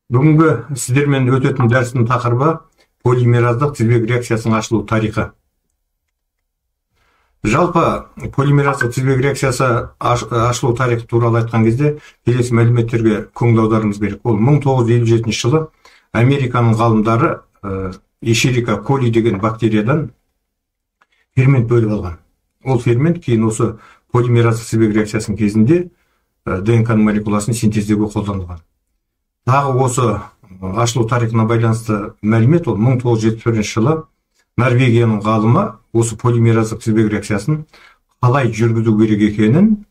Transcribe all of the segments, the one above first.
Бүгінгі сіздермен өтетін дәрістің тақырыбы полимераздық тізбек реакциясының ашылу тарихы. Жалпы полимераздық тізбек реакциясы ашылу тарихы туралы айтқан кезде келесі мәліметтерге көңіл аударуымыз керек. Ол 1957 жылы Американың ғалымдары Escherichia coli деген бактериядан фермент бөліп алған. Ол фермент кейін осы полимераздық тізбек реакциясының кезінде ДНК молекуласын синтездеуге қолданылған. Тағы осы ашылу тарихына байланысты мәлімет ол 1971 жылы Норвегияның ғалымы осы полимераздық тізбек реакциясын қалай жүргізу керек екенін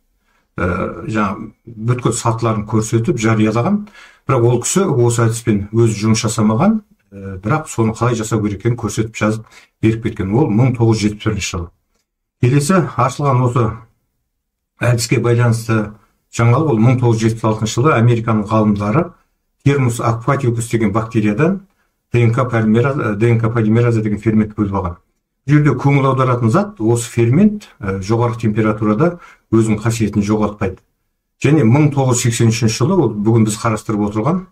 бүткіл сатыларын көрсетіп жариялаған. Бірақ ол кісі осы әдіспен өзі жұмыс жасамаған, бірақ соны қалай жасау керек екенін көрсетіп жазып беріп кеткен. Ол 1971 жылы. Келесі ашылған осы әдіске байланысты жаңалық ол 1976 жылы Американың ғалымдары Thermus aquaticus деген бактериядан ДНК полимераза деген фермент бөліп алған. Бұл жерде көңіл аударатын зат, осы фермент жоғары температурада өзінің қасиетін жоғалтпайды. Және 1983 жылы, бүгін біз қарастырып отырған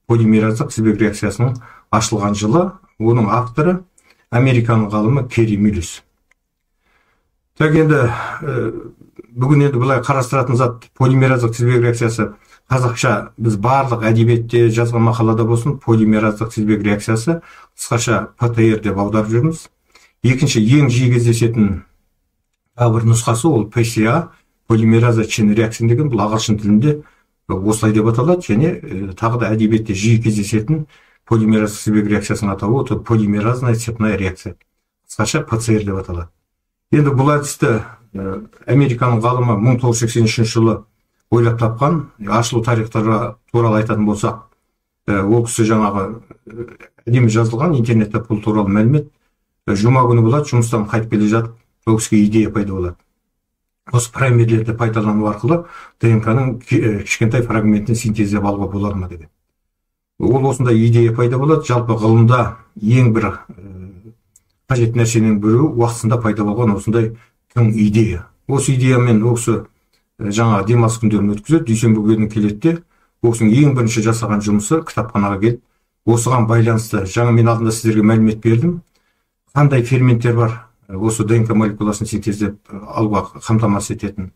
полимераздық тізбек реакциясының ашылған жылы, оның авторы Американың ғалымы Кери Мюллес. Енді бүгін бұлай қарастыратын зат полимераздық тізбек реакциясы қазақша біз барлық әдебиетте жазған мақалада болсын, полимераздық тізбек реакциясы қысқаша ПТР деп аударып жүрміз. Екінші ең жиі кездесетін бір нұсқасы ол ПСА, полимераза чейн реакция деген, бұл ағылшын тілінде осылай деп аталады, және тағы да әдебиетте жиі кездесетін полимераздық тізбек реакциясының атауы ол полимеразная цепная реакция, қысқаша ПЦР деп аталады. Енді бұл әдісті Американың ғалымы 1983 жылы ойлап тапқан. Ашылу тарихтары туралы айтатын болсақ, ол кісі жаңағы әдемі жазылған, интернетте бұл туралы мәлімет. Жұма күні болады, жұмыстан қайтып келе жатып, ол кісіге идея пайда болады. Осы праймерлерді пайдалану арқылы ДНК-ның кішкентай фрагментін синтездеп алуға болады ма деген. Ол осындай идея пайда болады. Жалпы ғылымда ең бір қажет нәрсенің бірі уақытында пайда болған осындай тың идея. Осы идеямен ол кісі жаңа демалыс күндерін өткізеді, дүйсенбі күні келеді. Ол кісінің ең бірінші жасаған жұмысы кітапханаға келіп, осыған байланысты жаңа мен алдында сіздерге мәлімет бердім. Қандай ферменттер бар, осы ДНК молекуласын синтездеп алуға қамтамасыз ететін,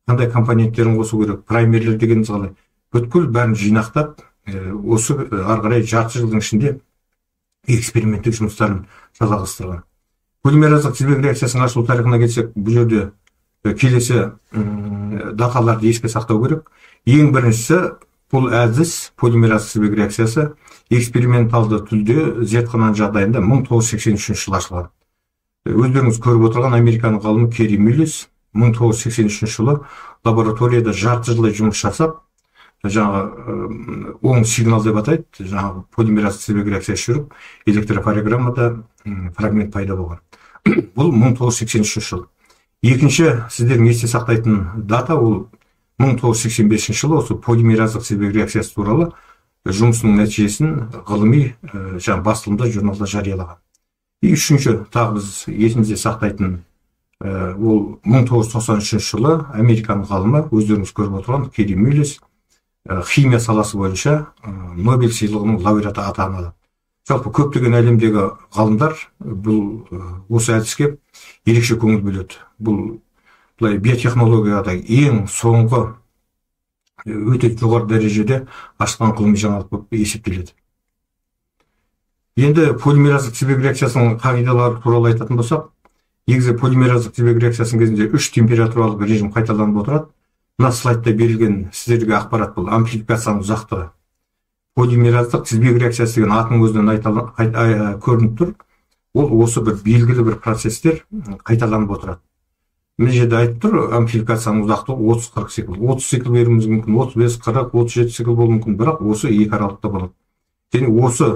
қандай компоненттерін қосу керек, праймерлер дегеніміз қалай. Бүткіл бәрін жинақтап, осы ары қарай жарты жылдың ішінде эксперименттік жұмыстарын жалғастырған. Полимераздық тізбек реакциясының ашылу тарихына келсек, бұл жерде келесі даталарды еске сақтау керек. Ең біріншісі, бұл әдіс полимераздық тізбек реакциясы эксперименталды түрде зертхана жағдайында 1983 жылы ашылған. Өздеріңіз көріп отырған Американың ғалымы Кери Мюллес 1983 жылы лабораторияда жарты жылдай жұмыс жасап, жаңағы оң сигнал деп атайды, жаңағы полимераздық тізбек реакциясы жүріп, электрофорограммада фрагмент пайда болған. Бұл 1983 жыл. Екінші сіздердің есте сақтайтын дата ол 1985 жылы осы полимераздық тізбек реакциясы туралы жұмысының нәтижесін ғылыми басылымда, журналда жариялаған. Үшінші тағы біз есімізде сақтайтын ол 1993 жылы Американың ғалымы, өздеріңіз көріп отырған Кери Мюллес, химия саласы бойынша Нобель сыйлығының лауреаты атанады. Жалпы көптеген әлемдегі ғалымдар бұл осы әдіске ерекше көңіл бөледі. Бұл биотехнологияда ең соңғы өте жоғары дәрежеде ашылған ғылыми жаңалық болып есептеледі. Енді полимераздық тізбек реакциясының қағидалары туралы айтатын болсақ, негізі полимераздық тізбек реакциясының кезінде 3 температуралық режим қайталанып отырады. Мына слайдта берілген сіздерге ақпарат бұл амплификацияның ұзақтығы. Полимераздық тізбек реакциясы деген атының өзінен көрініп тұр. Ол осы бір белгілі бір процестер қайталанып отырады. Мына жерде айтып тұр, амплификацияның ұзақтығы 30-40 цикл. 30 цикл беруіміз мүмкін, 35-40, 37 цикл болуы мүмкін, бірақ осы екі аралықта болады. Және осы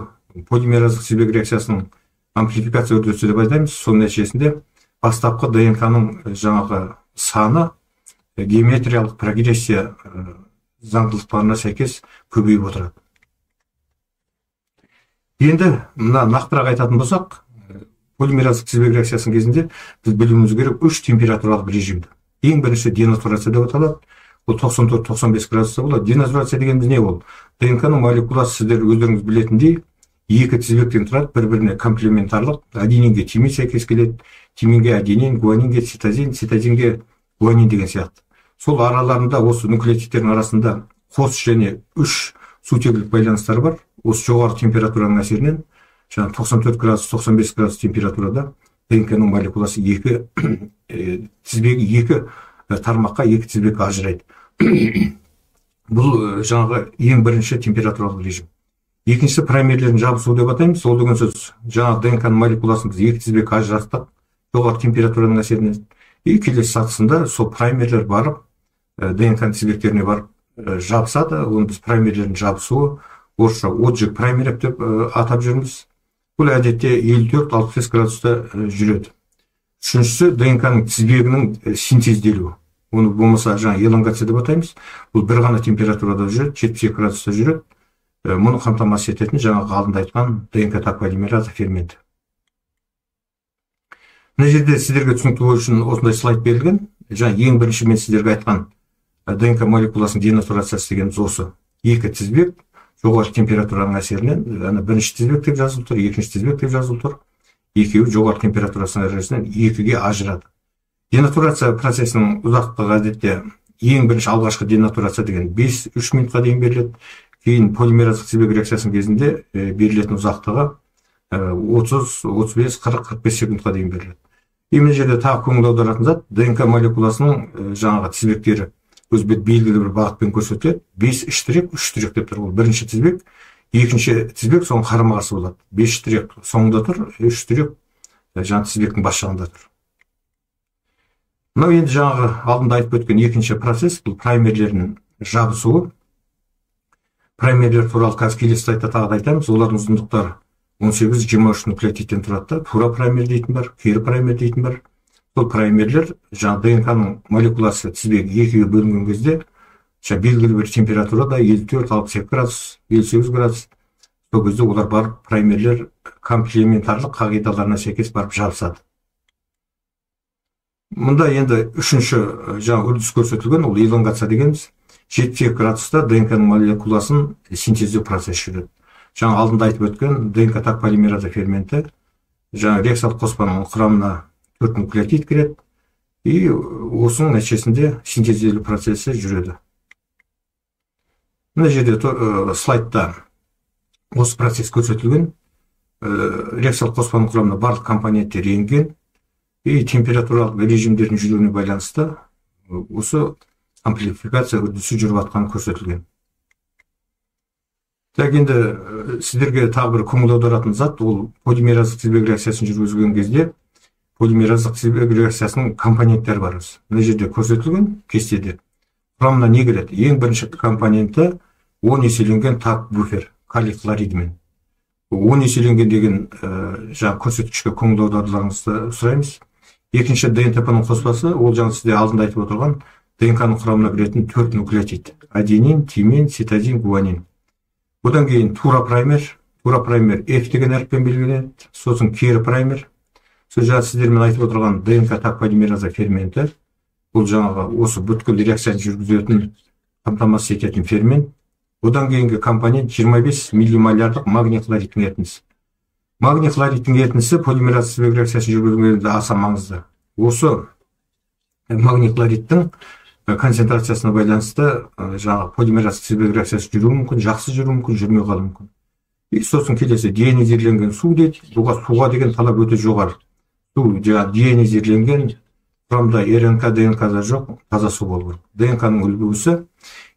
полимераздық тізбек реакциясының амплификация үрдісі деп айтамыз. Соның нәтижесінде бастапқы ДНК-ның жаңағы саны геометриялық прогрессия заңдылықтарына сәйкес көбейіп отырады. Енді мына нақтырақ айтатын болсақ, полимераздық тізбек реакциясының кезінде біз білуіміз керек 3 температуралық режимді. Ең бірінші денатурация деп аталады. бұл 94-95 градуста болады. Денатурация дегеніміз не ол? ДНК-ның молекуласы сіздер өздеріңіз білетіндей екі тізбектен тұрады, бір-біріне комплементарлық, аденинге тимин сәйкес келеді, тиминге аденин, гуанинге цитозин, цитозинге гуанин деген сияқты. Сол араларында осы нуклеотидтердің арасында қос және үш сутегілік байланыстары бар. Осы жоғары температураның әсерінен, жаңа 94 градус, 95 градус температурада ДНК-ның молекуласы екі тізбегі екі тармаққа, екі тізбекке ажырайды. Бұл жаңағы ең бірінші температуралық режим. Екіншісі праймерлердің жабысуы деп атаймыз. Ол деген сөз, жаңағы ДНК-ның молекуласын біз екі тізбекке ажыраттық жоғары температураның әсерінен. Келесі сатысында сол праймерлер барып, ДНК-ның тізбектеріне барып жабысады. Оны біз праймерлердің жабысуы, орысша отжиг праймереп деп атап жүрміз. Бұл әдетте 54-65 градуста жүреді. Үшіншісі ДНК-ның тізбегінің синтезделуі. Оны болмаса жаңа элонгация деп атаймыз. Бұл бір ғана температурада жүреді, 72 градуста жүреді. Мұны қамтамасыз ететін жаңағы алдында айтқан ДНК тақ полимераза ферменті. Мына жерде сіздерге түсінікті болу үшін осындай слайд берілген. Жаңа ең бірінші мен сіздерге айтқан ДНК молекуласының денатурациясы дегеніміз осы. Екі тізбек жоғары температураның әсерінен, бірінші тізбек деп жазылып тұр, екінші тізбек деп жазылып тұр. Екеуі жоғары температурасының әсерінен екіге ажырады. Денатурация процесінің ұзақтығы әдетте ең бірінші алғашқы денатурация деген 5-3 минутқа дейін беріледі. Кейін полимераздық тізбек реакциясының кезінде берілетін ұзақтығы 30, 35, 40, 45 секундқа дейін беріледі. Мына жерде тағы көңіл аударатын зат, ДНК молекуласының жаңағы тізбектері өз белгілі бір бағытпен көрсетіледі. 5 штрек, 3 штрек деп тұр. Ол бірінші тізбек, екінші тізбек соның қарама-қарсы болады. 5 штрек соңында тұр, 3 штрек жаңағы тізбектің бас жағында тұр. Мынау енді жаңағы алдында айтып өткен екінші процесс, бұл праймерлердің жабысуы. Праймерлер туралы қазір келесі слайдта тағы айтамыз. Олардың ұзындықтары 18-23 нуклеотидтен тұрады. Тура праймер дейтін бар, кері праймер дейтін бар. Сол праймерлер жаңа ДНК-ның молекуласы тізбегі екіге бөлінген кезде белгілі бір температурада 54-62 градус, 58 градус. Сол кезде олар барып праймерлер комплементарлық қағидаларына сәйкес барып жабысады. Мұнда енді үшінші жаңа үрдіс көрсетілген, ол элонгация дегеніміз. 72 градуста ДНК-ның молекуласын синтездеу процесі жүреді. Жаңа алдында айтып өткен ДНК тақ полимераза ферменті жаңа реакциялық қоспаның құрамына 4 нуклеотид кіреді, и осының нәтижесінде синтезделу процесі жүреді. Мына жерде слайдта осы процесс көрсетілген. Реакциялық қоспаның құрамына барлық компоненттер енген, и температуралық режимдердің жүруіне байланысты осы амплификация үрдісі жүріп атқан көрсетілген. Так, енді сіздерге тағы бір көңіл аударатын зат, ол полимераздық тізбек реакциясын жүргізген кезде полимераздық тізбек реакциясының компоненттері бар. Мына жерде көрсетілген кестеде. Құрамына не кіреді? Ең бірінші компоненті 10 еселенген тақ буфер, калий хлоридімен. 10 еселенген деген жаңа көрсеткішке көңіл аударуларыңызды сұраймыз. Екінші ДНТП-ның қоспасы, ол жаңа сізде алдында айтып отырған ДНК-ның құрамына кіретін 4 нуклеотид. Аденин, тимин, цитозин, гуанин. Одан кейін тура праймер F деген әріппен белгіленеді. Сосын кері праймер. Сол жаңа сіздермен айтып отырған ДНК тақ полимераза ферменті. Бұл жаңағы осы бүткіл реакцияны жүргізетін қамтамасыз ететін фермент. Одан кейінгі компонент 25 миллимолярдық магний хлоридтің ерітіндісі. Магний хлоридтің ерітіндісі полимераздық тізбек реакциясын жүргізгенде аса маңызды. Осы магний хлоридтің концентрациясына байланысты жаңағы полимераздық тізбек реакциясы жүруі мүмкін, жақсы жүруі мүмкін, жүрмей қалуы мүмкін. И сосын келесі деионизирленген су дейді. Суға деген талап өте жоғары. Су жаңағы деионизирленген, құрамда РНК, ДНК-да жоқ, таза су болу керек. ДНК-ның үлгісі.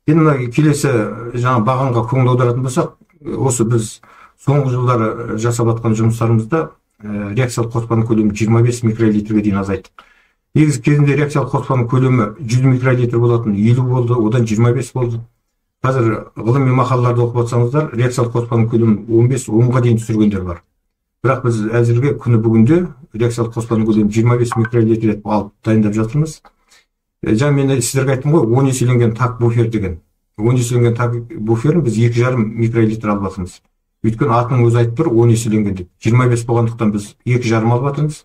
Енді келесі жаңа бағанға көңіл аударатын болсақ, осы біз соңғы жылдары жасап жатқан жұмыстарымызда реакциялық қоспаның көлемі 25 микролитрге дейін азайттық. Негізі кезінде реакциялық қоспаның көлемі 100 микролитр болатын, 50 болды, одан 25 болды. Қазір ғылыми мақалаларды оқып жатсаңыздар, реакциялық қоспаның көлемін 15-10-ға дейін түсіргендер бар. Бірақ біз әзірге күні бүгінде реакциялық қоспаның көлемін 25 микролитр етіп алып дайындап жатырмыз. Жаңа мен сіздерге айттым ғой, 10 еселенген тақ буфер деген. 10 еселенген тақ буферін біз 2,5 микролитр алып жатырмыз. Өйткені атының өзі айтып тұр 10 еселенген деп. 25 болғандықтан біз 2,5 алып жатырмыз.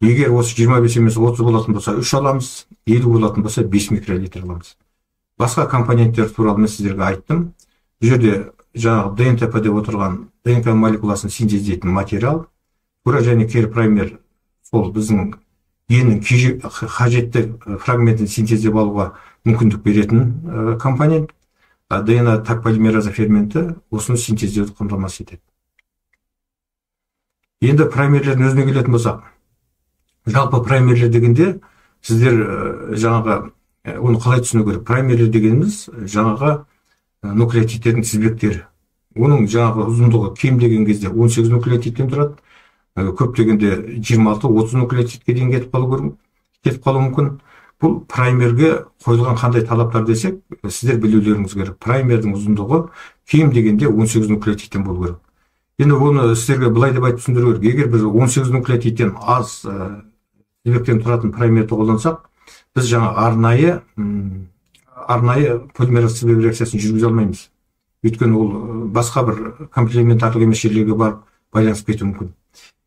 Егер осы 25 емес 30 болатын болса 3 аламыз, 50 болатын болса 5 микролитр аламыз. басқа компоненттер туралы мен сіздерге айттым. Бұл жерде жаңағы ДНТП деп отырған ДНК молекуласын синтездейтін материал, тура және кері праймер сол біздің геннің қажетті фрагментін синтездеп алуға мүмкіндік беретін компонент. ДНК таг полимераза ферменті осыны синтездеуді қамтамасыз етеді. Енді праймерлердің өзіне келетін болсақ, жалпы праймерлер дегенде сіздер жаңағы оны қалай түсіну керек? Праймерлер дегеніміз жаңағы нуклеотидтердің тізбектері. Оның жаңағы ұзындығы кем деген кезде 18 нуклеотидтен тұрады, көп дегенде 26-30 нуклеотидке дейін кетіп қалуы мүмкін. Бұл праймерге қойылған қандай талаптар десек, сіздер білулеріңіз керек. Праймердің ұзындығы кем дегенде 18 нуклеотидтен болу керек. Енді оны сіздерге былай деп айтып түсіндіру керек. Егер біз 18 нуклеотидтен аз тізбектен тұратын праймерді қолдансақ, біз жаңа арнайы полимераз тізбек реакциясын жүргізе алмаймыз. Өйткені ол басқа бір комплементарлық емес жерлерге барып байланысып кетуі мүмкін.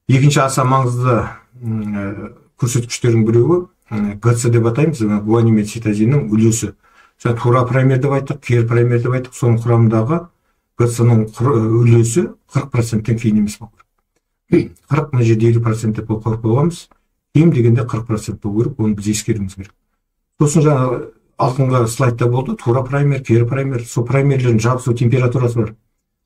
Екінші аса маңызды көрсеткіштердің біреуі ГЦ деп атаймыз, гуанин мен цитозиннің үлесі. Тура праймер деп айттық, кері праймер деп айттық, соның құрамындағы ГЦ-ның үлесі 40%-тен кейін емес болу керек. 40 мына жерде 50% деп қойып қойғанбыз. Кем дегенде 40% болу керек, оны біз ескеруіміз керек. Сосын жаңа алдыңғы слайдта болды, тура праймер, кері праймер. Сол праймерлердің жабысу температурасы бар.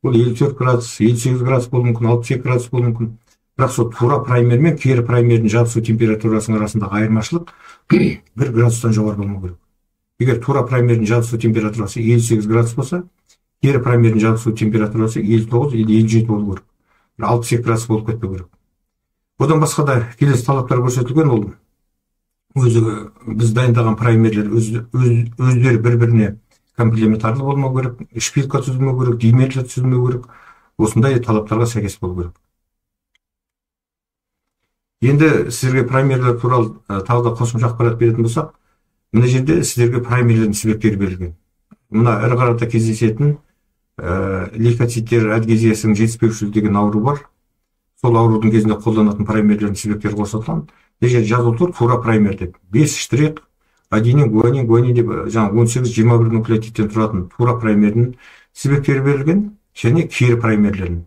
Ол 54 градус, 58 градус болуы мүмкін, 62 градус болуы мүмкін. Бірақ сол тура праймер мен кері праймердің жабысу температурасының арасындағы айырмашылық 1 градустан жоғары болмау керек. Егер тура праймердің жабысу температурасы 58 градус болса, кері праймердің жабысу температурасы 59 или 57 болу керек. 62 градус болып кетпеу керек. Одан басқа да келесі талаптар көрсетілген, ол өзі біз дайындаған праймерлер өздері бір-біріне комплементарлы болмау керек, шпилька түзілмеу керек, димерлер түзілмеу керек. Осындай талаптарға сәйкес болу керек. Енді сіздерге праймерлер туралы тағы да қосымша ақпарат беретін болсақ, мына жерде сіздерге праймерлердің тізбектері берілген. Мына ірі қарада кездесетін лейкоциттер адгезиясының жетіспеушілігі деген ауру бар. Сол аурудың кезінде қолданатын праймерлердің тізбектері көрсетілген. Мына жерде жазылып тұр тура праймер деп. 5 штрих аденин, гуанин деп жаңағы 18-21 нуклеотидтен тұратын тура праймердің тізбектері берілген, және кері праймерлердің.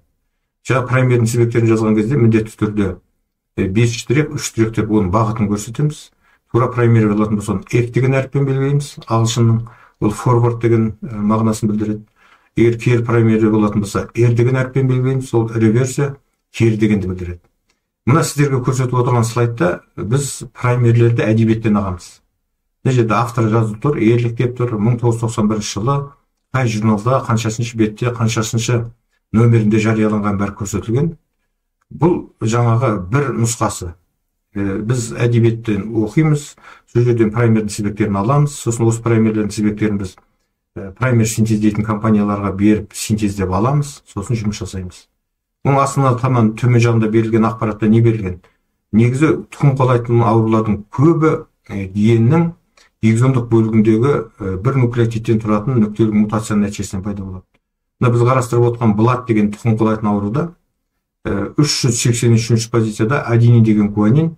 Жаңа праймердің тізбектерін жазған кезде міндетті түрде 5 штрих, 3 штрих деп оның бағытын көрсетеміз. Тура праймер болатын болса, F деген әріппен белгілейміз, ағылшынның. Ол forward деген мағынасын білдіреді. Егер кері праймер болатын болса, R деген әріппен белгілейміз, ол реверсия, кері дегенді білдіреді. Мына сіздерге көрсетіп отырған слайдта біз праймерлерді әдебиеттен алғанбыз. Мына жерде автор жазып тұр, ерлік деп тұр, 1991 жылы қай журналда, қаншасыншы бетте, қаншасыншы нөмірінде жарияланған бәрі көрсетілген. Бұл жаңағы бір нұсқасы. Біз әдебиеттен оқимыз, сол жерден праймердің тізбектерін аламыз, сосын осы праймерлердің тізбектерін біз праймер синтездейтін компанияларға беріп синтездеп аламыз, сосын жұмыс жасаймыз. Оның астына таман төмен жағында берілген ақпаратта не берілген? Негізі тұқым қуалайтын аурулардың көбі геннің экзондық бөлігіндегі бір нуклеотидтен тұратын нүктелік мутацияның нәтижесінен пайда болады. Мына біз қарастырып отырған блат деген тұқым қуалайтын ауруда 383 позицияда аденин деген гуанин,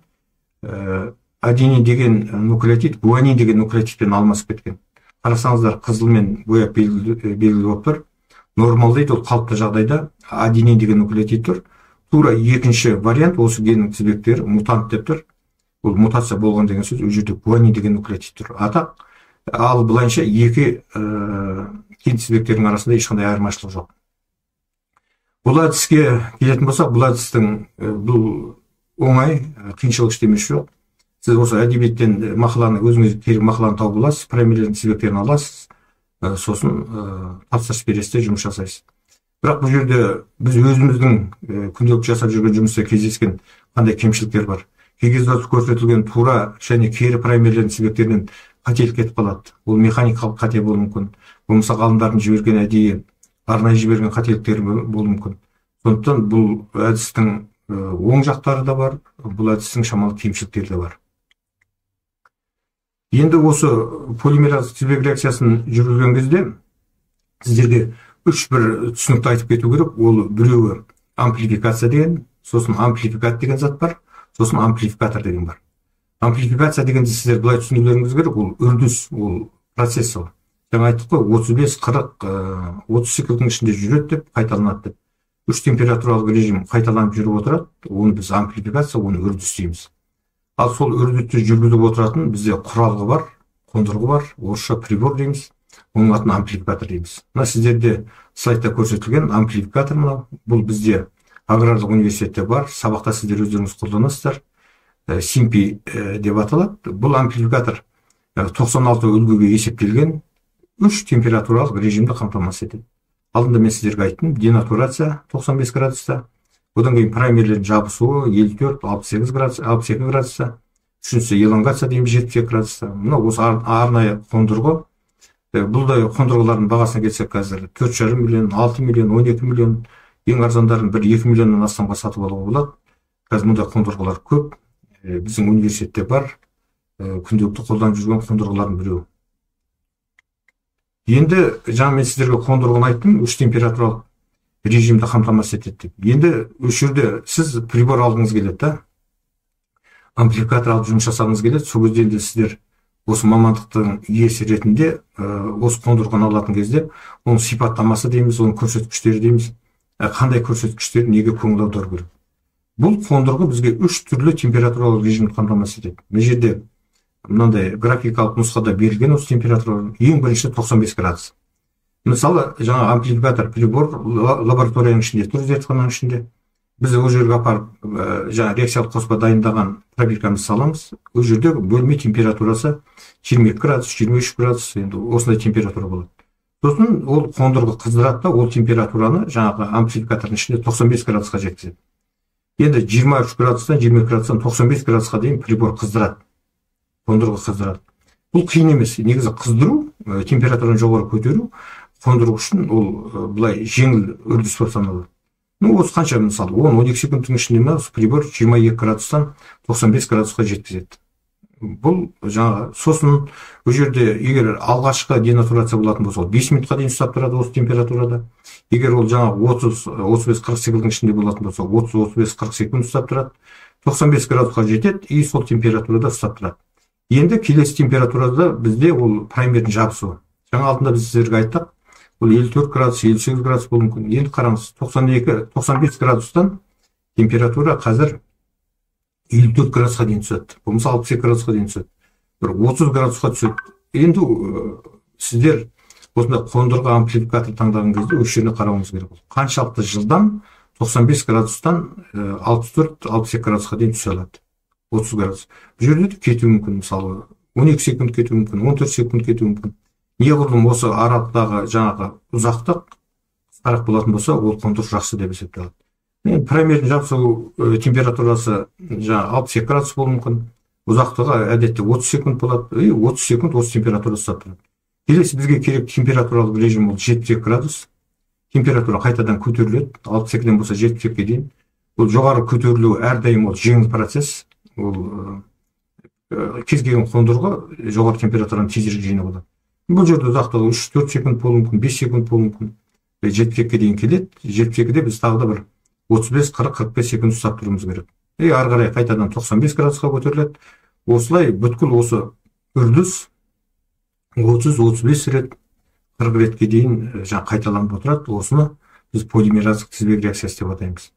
аденин деген нуклеотид гуанин деген нуклеотидпен алмасып кеткен. Қарасаңыздар, қызылмен бояп белгілі болып тұр. Нормалдайды, ол қалыпты жағдайда аденин деген нуклеотид тұр. Тура екінші вариант, осы геннің тізбектері мутант деп тұр. Ол мутация болған деген сөз, ол жерде гуанин деген нуклеотид тұр. Атақ, ал былайынша екі ген тізбектердің арасында ешқандай айырмашылық жоқ. Бұл әдіске келетін болсақ, бұл әдістің бұл оңай, қиыншылық ештемесі жоқ. Сіз осы әдебиеттен мақаланы, өзіңіз керек мақаланы тауып аласыз, праймерлердің тізбектерін аласыз, сосын тапсырыс бересіз, жұмыс жасайсыз. Бірақ бұл жерде біз өзіміздің күнделікті жасап жүрген жұмыста кездескен қандай кемшіліктер бар. Кей кезде көрсетілген тура және кері праймерлердің тізбектерінен қателік кетіп қалады. Ол механикалық қате болуы мүмкін. Болмаса ғалымдардың жіберген әдейі арнайы жіберген қателіктер болуы мүмкін. Сондықтан бұл әдістің оң жақтары да бар, бұл әдістің шамалы кемшіліктері де бар. Енді осы полимераз тізбек реакциясын жүргізген кезде сіздерге үш бір түсінікті айтып кету керек. Ол біреуі амплификация деген, сосын амплификат деген зат бар, сосын амплификатор деген бар. Амплификация дегенде сіздер былай түсінулеріңіз керек, ол үрдіс, ол процесс ол. жаңа айттық қой, 35-40 30 секундтың ішінде жүреді деп, қайталанады деп. 3 температуралық режим қайталанып жүріп отырады, оны біз амплификация, оны үрдіс дейміз. Ал сол үрдісті жүргізіп отыратын бізде құралғы бар, қондырғы бар, орысша прибор дейміз. Оның атын амплификатор дейміз. Мына сіздерде слайдта көрсетілген амплификатор мынау. Бұл бізде аграрлық университетте бар, сабақта сіздер өздеріңіз қолданасыздар. Симпи деп аталады. Бұл амплификатор 96 үлгіге есептелген 3 температуралық режимді қамтамасыз етеді. Алдында мен сіздерге айттым, денатурация 95 градуста, одан кейін праймерлердің жабысуы 54, 68 градус, 62 градуста, үшіншісі элонгация дейміз 72 градуста. Мына осы арнайы қондырғы. Бұлдай қондырғылардың бағасына келсек, қазір 4,5 миллион, 6 миллион, 12 миллион, ең арзандарын 1-2 миллионнан астамға сатып алуға болады. Қазір мұндай қондырғылар көп. Біздің университетте бар, күнделікті қолданып жүрген қондырғылардың біреуі. Енді жаңа мен сіздерге қондырғыны айттым, 3 температуралық режимді қамтамасыз етеді деп. Енді осы жерде сіз прибор алғыңыз келеді, амплификатор алып жұмыс жасағыңыз келеді. Сол кезде енді сіздер осы мамандықтың иесі ретінде осы қондырғыны алатын кезде оның сипаттамасы дейміз, оның көрсеткіштері дейміз. Қандай көрсеткіштер, неге көңіл аудару керек. Бұл қондырғы бізге 3 түрлі температуралық режимді қамтамасыз етеді. Мына жерде мынандай графикалық нұсқада берілген осы температура ең бірінші 95 градус. Мысалы, жаңа амплификатор прибор лабораторияның ішінде тұр, зертхананың ішінде. Біз ол жерге апарып, жаңа реакциялық қоспа дайындаған пробиркамызды саламыз. Ол жерде бөлме температурасы 22 градус, 23 градус, енді осындай температура болады. Сосын ол қондырғы қыздырады да, ол температураны жаңағы амплификатордың ішінде 95 градусқа жеткізеді. Енді 23 градустан 20 градустан 95 градусқа дейін прибор қыздырады. Қондырғы қыздырады. Бұл қиын емес. Негізі қыздыру, температураны жоғары көтеру, қондырғы үшін ол былай жеңіл үрдіс болып саналады. Осы қанша, мысалы, 10-12 секундтың ішінде прибор 22 градустан 95 градусқа жеткізеді. Бұл жаңа, сосын бұл жерде егер алғашқы денатурация болатын болса, 5 минутқа дейін ұстап тұрады осы температурада. Егер ол жаңа 30-35-40 секундтың ішінде болатын болса, 30-35-40 секунд ұстап тұрады. 95 градусқа жетеді и сол температурада ұстап тұрады. Енді келесі температурада бізде ол праймердің жабысуы. Жаңа алдында біз сіздерге айттық, ол 54 градус, 58 градус болуы мүмкін. Енді қараңыз, 92-95 градустан температура қазір 54 градусқа дейін түседі. Болмаса 62 градусқа дейін түседі. Бір 30 градусқа түседі. Енді сіздер осындай қондырғы амплификатор таңдаған кезде өз жеріне қарауыңыз керек. Қаншалықты жылдам 95 градустан 64-62 градусқа дейін түсе алады. 30 градус. Бұл жерде де кетуі мүмкін, мысалы 12 секунд кетуі мүмкін, 14 секунд кетуі мүмкін. Неғұрлым осы аралықтағы жаңағы ұзақтық қысқарақ болатын болса, ол қондырғы жақсы деп есептеледі. Праймердің жабысу температурасы жаңа 62 градус болуы мүмкін. Ұзақтығы әдетте 30 секунд болады, 30 секунд осы температура ұстап тұрады. Келесі бізге керек температуралық режим ол 72 градус. Температура қайтадан көтеріледі, 62-ден болса 72-ге дейін. Бұл жоғары көтерілу әрдайым ол жеңіл процесс. Ол кез келген қондырғы жоғары температураны тезірек жинап алады. Бұл жерде ұзақтығы 3-4 секунд болуы мүмкін, 5 секунд болуы мүмкін. 72-ге дейін келеді. 72-де біз тағы да бір 35-40-45 секунд ұстап тұруымыз керек. Ары қарай қайтадан 95 градусқа көтеріледі. Осылай бүткіл осы үрдіс 30-35 рет, 40 ретке дейін қайталанып отырады. Осыны біз полимераздық тізбек реакциясы деп атаймыз.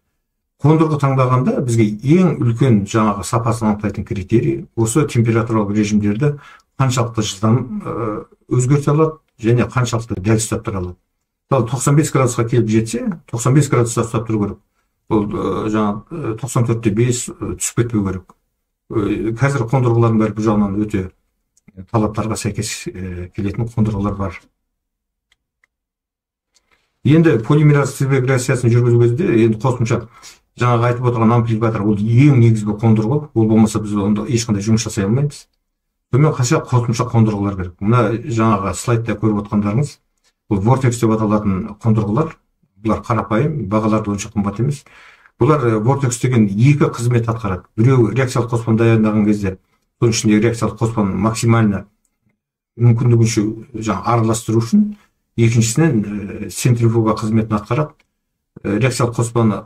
Қондырғы таңдағанда бізге ең үлкен жаңағы сапасын анықтайтын критерий осы температуралық режимдерді қаншалықты жылдам өзгерте алады және қаншалықты дәл ұстап тұра алады. 95 градусқа келіп жетсе, 95 градуста ұстап тұру керек. Ол жаңа 94-5 түсіп кетпеу керек. Қазір қондырғылардың бәрі бұл жағынан өте талаптарға сәйкес келетін қондырғылар бар. Енді полимераз тізбек реакциясын жүргізу кезде енді қосымша жаңағы айтып отырған амплификатор ол ең негізгі қондырғы. Ол болмаса біз онда ешқандай жұмыс жасай алмаймыз. Сонымен қосымша қондырғылар керек. Мына жаңағы слайдта көріп отқандарыңыз бұл вортекс деп аталатын қондырғылар. Бұлар қарапайым, бағалары онша қымбат емес. Бұлар вортекс деген екі қызмет атқарады. Біреу реакциялық қоспаны дайындаған кезде, соның ішінде реакциялық қоспаны максимально мүмкіндігінше жаңа араластыру үшін, екіншісінен центрифуга қызметін атқарады. Реакциялық қоспаны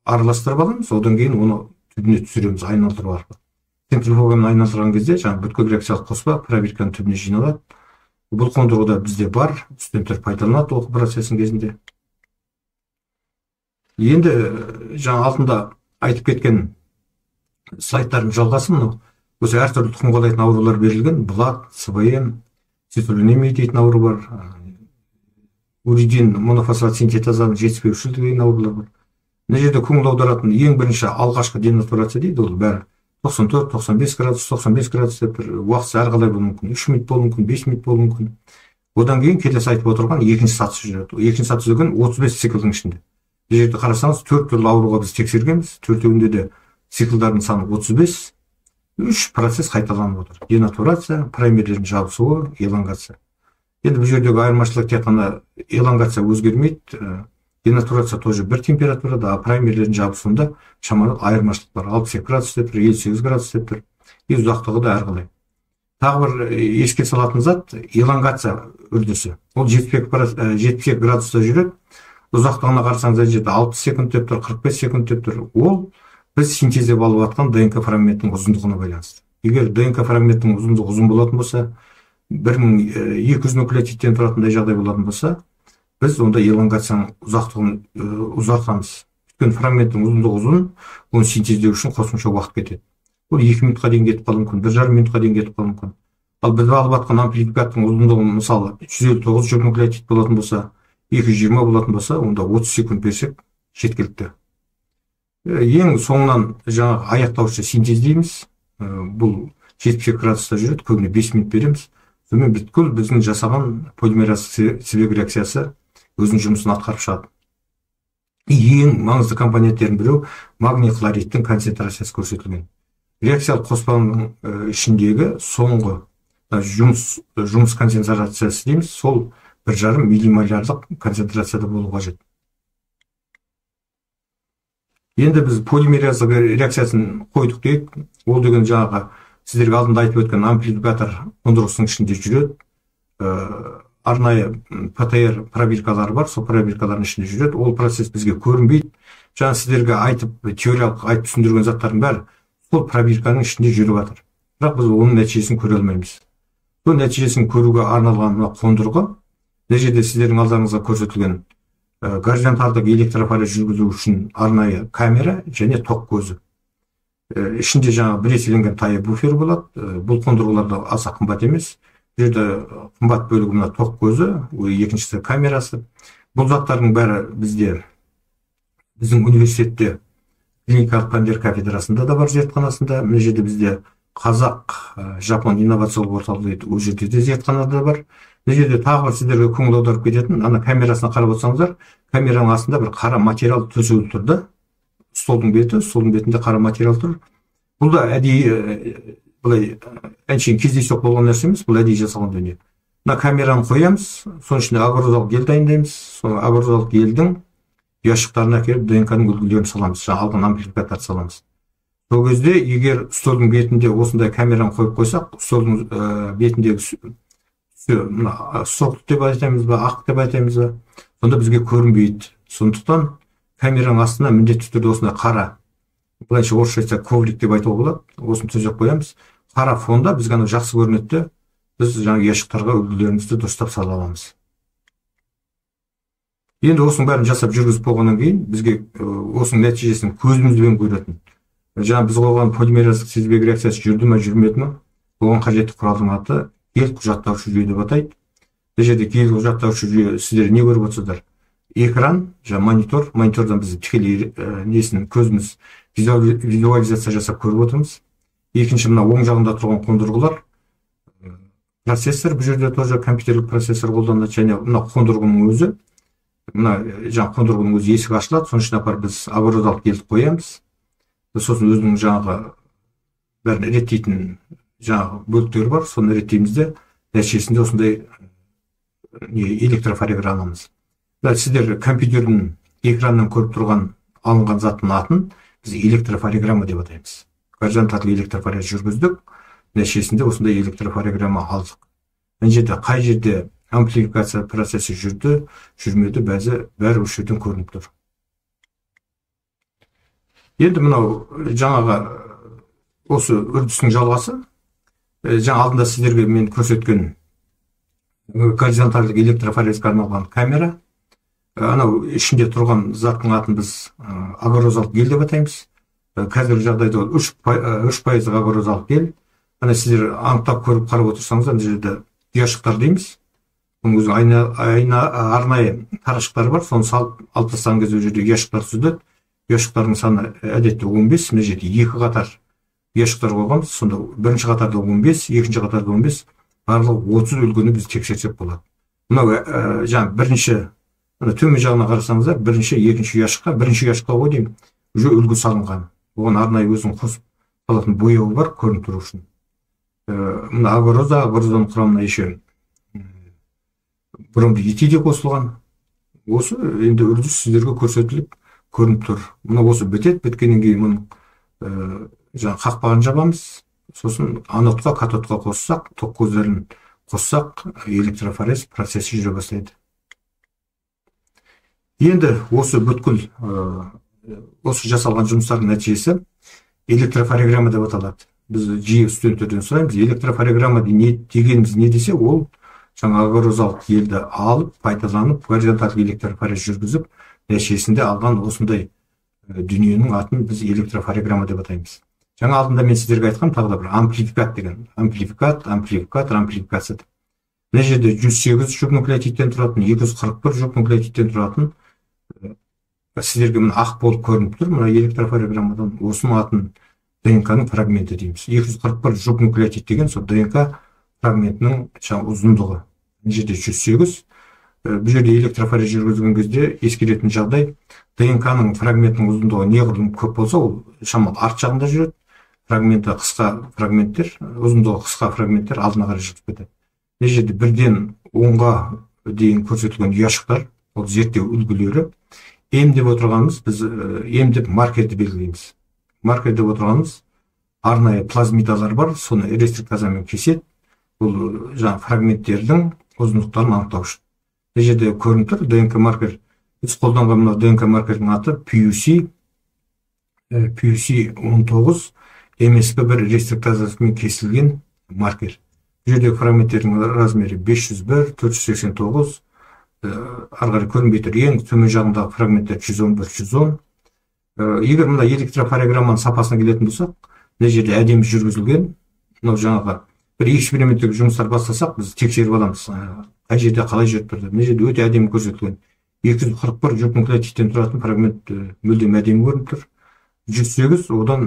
араластырып аламыз, одан кейін оны түбіне түсіреміз айналдыру арқылы. Центрифугамен айналдырған кезде жаңа бүткіл реакциялық қоспа пробирканың түбіне жиналады. Бұл қондырғыда бізде бар, студенттер пайдаланады оқу процесінің кезінде. Енді жаңа алдында айтып кеткен слайдтардың жалғасы мынау. Осы әртүрлі тұқым қуалайтын аурулар берілген. Блат, СВМ, цитолинемия дейтін ауру бар. Уридин монофосфат синтетазаның жетіспеушілігі деген аурулар бар. Мына жерде көңіл аударатын ең бірінші алғашқы денатурация дейді, ол бәрі 94-95 градус, 95 градус деп бір уақытысы әрқалай болуы мүмкін. 3 минут болуы мүмкін, 5 минут болуы мүмкін. Одан кейін келесі айтып отырған екінші сатысы жүреді. Екінші сатысы жүрген 35 циклдың ішінде. Бұл жерде қарасаңыз, 4 түрлі ауруға біз тексергенбіз. Төртеуінде де циклдардың саны 35. 3 процесс қайталанып отыр. Денатурация, праймерлердің жабысуы, элонгация. Енді бұл жердегі айырмашылық тек қана элонгация өзгермейді. Денатурация тоже бір температурада, а праймерлердің жабысуында шамалы айырмашылық бар. 62 градус деп тұр, 58 градус деп тұр. И ұзақтығы да әрқалай. Тағы бір еске салатын зат элонгация үрдісі. Ол 72 градуста жүреді. Ұзақтығына қарасаңыз жерде 60 секунд деп тұр, 45 секунд деп тұр. Ол біз синтездеп алып жатқан ДНК фрагменттің ұзындығына байланысты. Егер ДНК фрагменттің ұзындығы ұзын болатын болса, 1200 нуклеотидтен тұратындай жағдай болатын болса, біз онда элонгацияның ұзақтығын ұзартамыз. Өйткені фрагменттің ұзындығы ұзын, оны синтездеу үшін қосымша уақыт кетеді. Ол 2 минутқа дейін кетіп қалуы мүмкін, 1,5 минутқа дейін кетіп қалуы мүмкін. Ал біз алып жатқан амплификаттың ұзындығы мысалы 159 жүр нуклеотид болатын болса, 220 болатын болса, онда 30 секунд берсек жеткілікті. Ең соңынан жаңағы аяқтаушы синтез дейміз. Бұл 72 градуста жүреді, көбіне 5 минут береміз. Сонымен бүткіл біздің жасаған полимераз себек реакциясы өзінің жұмысын атқарып шығады. Ең маңызды компоненттердің біреу магний хлоридтің концентрациясы көрсетілген. Реакциялық қоспаның ішіндегі соңғы жұмыс концентрациясы дейміз, сол 1,5 миллимолярлық концентрацияда болу қажет. Енді біз полимеразы реакциясын қойдық дейік. Ол деген жаңағы сіздерге алдында айтып өткен амплификатор қондырғысының ішінде жүреді. Арнайы ПТР пробиркалары бар, сол пробиркалардың ішінде жүреді. Ол процесс бізге көрінбейді. Жаңа сіздерге теориялық айтып түсіндірген заттардың бәрі сол пробирканың ішінде жүріп жатыр. Бірақ біз оның нәтижесін көре алмаймыз. Сол нәтижесін көруге арналған қондырғы, мына жерде сіздердің алдарыңызға көрсетілген горизонталдық электрофорез жүргізу үшін арнайы камера және тоқ көзі. Ішінде жаңа бір еселенген тайы буфер болады. Бұл қондырғыларда аса қымбат емес. Бұл жерде қымбат бөлігі мына тоқ көзі, екіншісі камерасы. Бұл заттардың бәрі біздің университетте клиникалық пәндер кафедрасында да бар, зертханасында. Мына жерде бізде Қазақ Жапон инновациялық орталығы дейді, ол жерде де зертханада бар. Мына жерде тағы бір сіздерге көңіл аударып кететін, ана камерасына қарап отырсаңыздар, камераның астында бір қара материал төселіп тұр да. Столдың бетінде қара материал тұр. Бұл да әдейі былай әншейін кездейсоқ болған нәрсе емес, бұл әдейі жасалған дүние. Мына камераны қоямыз, соның ішінде агрозалық гель дайындаймыз. Сол агрозалық гельдің ұяшықтарына әкеліп ДНК-ның үлгілерін саламыз, алған амплификаторды саламыз. Сол кезде егер столдың бетінде осындай камераны қойып қойсақ, столдың бетіндегі соқты деп айтамыз ба, ақ деп айтамыз ба, сонда бізге көрінбейді. Сондықтан камераның астына міндетті түрде осындай қара, былайша орысша айтсақ коврик деп айтуға болады, осыны төсеп қоямыз. Қара фонда бізге жақсы көрінеді, біз жаңағы ұяшықтарға үлгілерімізді дұрыстап сала аламыз. Енді осының бәрін жасап жүргізіп болғаннан кейін бізге осының нәтижесін көзімізбен көретін. Жаңа біз қойған полимераздық себек реакциясы жүрді ме, жүрмеді ме? Оған қажетті құралдың аты гель құжаттаушы жүйе деп атайды. Бұл жерде гель құжаттаушы жүйе сіздер не көріп отырсыздар? Экран, монитордан біз тікелей несін көзіміз визуализация жасап көріп отырмыз. Екінші мына оң жағында тұрған қондырғылар процессор, бұл жерде тоже компьютерлік процессор қолданылады, және мына қондырғының өзі, мына жаңа қондырғының өзі есік ашылады, соның ішіне апарып біз агрозалық гельді қоямыз. Сосын өзінің жаңағы бәрін реттейтін жаңағы бөліктері бар, соны реттейміз де нәтижесінде осындай электрофореграммамыз. Сіздер компьютердің экраннан көріп тұрған алынған заттың атын біз электрофореграмма деп атаймыз. Горизонталды электрофорез жүргіздік, нәтижесінде осындай электрофореграмма алдық. Мына жерде қай жерде амплификация процесі жүрді, жүрмеді, бәрі осы жерден көрініп тұр. Енді мынау жаңағы осы үрдістің жалғасы, жаңа алдында сіздерге мен көрсеткен горизонтальдық электрофорезге арналған камера. Анау ішінде тұрған заттың атын біз агрозалық гель деп атаймыз. Қазіргі жағдайда ол 3% агрозалық гель. Ана сіздер анықтап көріп қарап отырсаңыздар, ана жерде ұяшықтар дейміз. Оның өзі арнайы тарашықтар бар, соны алып тастаған кезде ол жерде ұяшықтар түзіледі. Ұяшықтардың саны әдетте 15, мына жерде 2 қатар ұяшықтар қойғанбыз. Сонда бірінші қатарда 15, екінші қатарда 15, барлығы 30 үлгіні біз тексерсек болады. Мынау жаңа бірінші төмен жағына қарасаңыздар, бірінші, екінші ұяшыққа ғой деймін, уже үлгі салынған. Оған арнайы өзінің қосып салатын бояуы бар, көрініп тұру үшін. Мына агрозаның құрамына еще бромды етей де қосылған. Осы енді үрдіс сіздерге көрсетіліп көрініп тұр. Мына осы біткеннен кейін мұның жаңа қақпағын жабамыз. Сосын анодқа, катодқа қоссақ, ток көздерін қоссақ, электрофорез процесі жүре бастайды. Енді осы бүткіл осы жасалған жұмыстардың нәтижесі электрофореграмма деп аталады. Біз жиі студенттерден сұраймыз, электрофореграмма дегеніміз не десе, ол жаңа агрозалық гельді алып, пайдаланып, горизонтальдық электрофорез жүргізіп, нәтижесінде алған осындай дүниенің атын біз электрофореграмма деп атаймыз. Жаңа алдында мен сіздерге айтқам, тағы да бір амплификат деген. Амплификация. Мына жерде 108 жүк нуклеотидтен тұратын, 241 жүк нуклеотидтен тұратын, сіздерге мына ақ болып көрініп тұр, мына электрофореграммадан осының атын ДНК-ның фрагменті дейміз. 241 жүк нуклеотид деген сол ДНК фрагментінің ұзындығы. Мына жерде 108. Бұл жерде электрофорез жүргізген кезде ескеретін жағдай, ДНК-ның фрагментінің ұзындығы неғұрлым көп болса, ол шамалы арт жағында жүреді. Фрагменті қысқа фрагменттер, ұзындығы қысқа фрагменттер алдына қарай жүріп кетеді. Мына жерде 1-ден 10-ға дейін көрсетілген ұяшықтар, ол зерттеу үлгілері. М деп отырғанымыз, біз М деп маркерді белгілейміз. Маркер деп отырғанымыз арнайы плазмидалар бар, соны рестриктазамен кеседі. Бұл жаңа фрагменттердің ұзындықтарын анықтау үшін. Мына жерде көрініп тұр, ДНК маркер. Біз қолданған мына ДНК маркердің аты PUC19 MSP1 рестриктазасымен кесілген маркер. Бұл жерде фрагменттердің размері 501, 489, арғары көрінбей тұр. Ең төмен жағындағы фрагменттер 111, 110. Егер мына электрофореграмманың сапасына келетін болсақ, мына жерде әдемі жүргізілген, мынау жаңағы бір эксперименттік жұмыстар бастасақ, біз тексеріп аламыз, қай жерде қалай жүріп тұрды. Мына жерде өте әдемі көрсетілген. 241 жүк нуклеотидтен тұратын фрагмент мүлдем әдемі көрініп тұр. 108 одан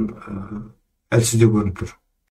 әлсіздеу көрініп тұр.